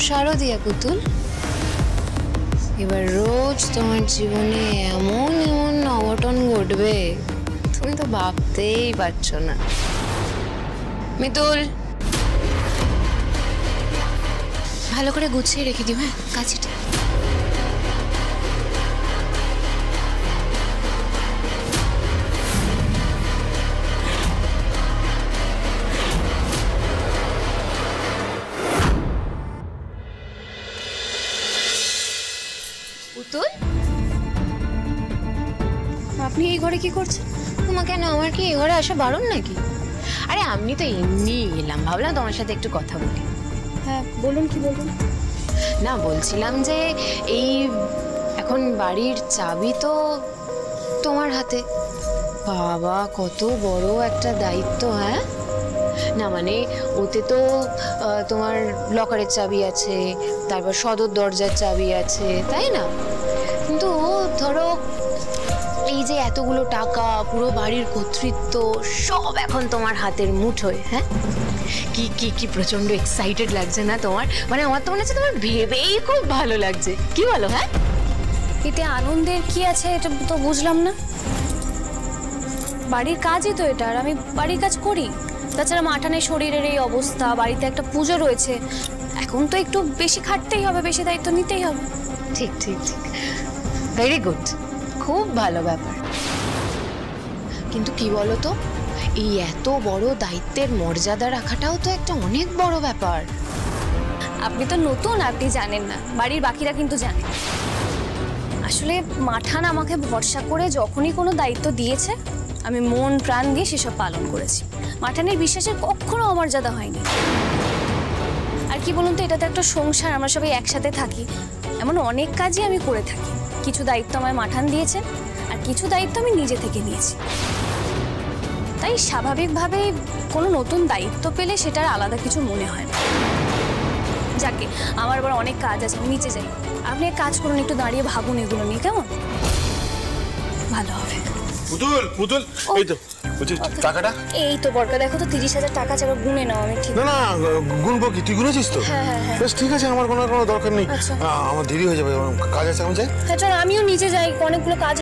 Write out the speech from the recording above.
শারদিয়া পুতুল, এবার রোজ তোমার জীবনে এমন এমন অঘটন ঘটবে তুমি তো ভাবতেই পারছো না। মিতুল, ভালো করে গুছিয়ে রেখে দিও। হ্যাঁ, কাছিটা। পুতুল, আপনি এই ঘরে কি করছেন? তোমাকে কেন, আমার কি এই ঘরে আসা বারণ নাকি? আরে আমি তো এমনি এলাম, ভাবলাম তোমার সাথে একটু কথা বলি। হ্যাঁ বলুন, কি বলুন? না, বলছিলাম যে এই এখন বাড়ির চাবি তো তোমার হাতে। বাবা, কত বড় একটা দায়িত্ব। হ্যাঁ না, মানে ওতে তো তোমার লকারের চাবি আছে, তারপর সদর দরজার চাবি আছে, তাই না? কিন্তু ধরো এই যে এতগুলো টাকা, পুরো বাড়ির কর্তৃত্ব সব এখন তোমার হাতের মুঠোয়। হ্যাঁ, কি কি কি প্রচন্ড এক্সাইটেড লাগছে না তোমার? মানে আমার তো মনে হচ্ছে তোমার ভেবেই খুব ভালো লাগছে। কি বলো? হ্যাঁ, এতে আনন্দের কি আছে এটা তো বুঝলাম না। বাড়ির কাজই তো এটা, আর আমি বাড়ির কাজ করি। তাছাড়া মাঠানের শরীরের এই অবস্থা, বাড়িতে একটা পুজো রয়েছে, এখন তো একটু বেশি খাটতেই হবে, বেশি দায়িত্ব নিতেই হবে। ঠিক ঠিক ঠিক, ভেরি গুড, খুব ভালো ব্যাপার। কিন্তু কি বলো তো, এই এত বড় দায়িত্বের মর্যাদা রাখাটাও তো একটা অনেক বড় ব্যাপার। আপনি তো নতুন, আপনি জানেন না, বাড়ির বাকিরা কিন্তু জানে। আসলে মাঠান আমাকে ভরসা করে যখনই কোনো দায়িত্ব দিয়েছে, আমি মন প্রাণ দিয়ে সেসব পালন করেছি। মাঠানের বিশ্বাসের কখনো অমর্যাদা হয়নি। আর কি বলুন তো, এটা তো একটা সংসার, আমরা সবাই একসাথে থাকি, এমন অনেক কাজই আমি করে থাকি। কিছু দায়িত্ব আমায় মাঠান দিয়েছেন, আর কিছু দায়িত্ব আমি নিজে থেকে নিয়েছি। তাই স্বাভাবিকভাবেই কোনো নতুন দায়িত্ব পেলে সেটার আলাদা কিছু মনে হয় না। যাকে আমার আবার অনেক কাজ আছে, আমি নিচে যাই। আপনি এক কাজ করুন, একটু দাঁড়িয়ে ভাবুন এগুলো নিয়ে, কেমন? ভালো হবে। পুতুল, পুতুল, এই তো বলছি টাকাটা। এই তো বরকা, দেখো তো 30,000 টাকা ছাড়া গুনে নাও। আমি ঠিক না না, গুনবো কি? তুই গুনেছিস তো? হ্যাঁ হ্যাঁ হ্যাঁ। বেশ ঠিক আছে, আমার কোনো দরকার নেই। আচ্ছা। আমার দেরি হয়ে যাবে, কাজ আছে, আমি যাই। হ্যাঁ চল, আমিও নিচে যাই, অনেকগুলো কাজ।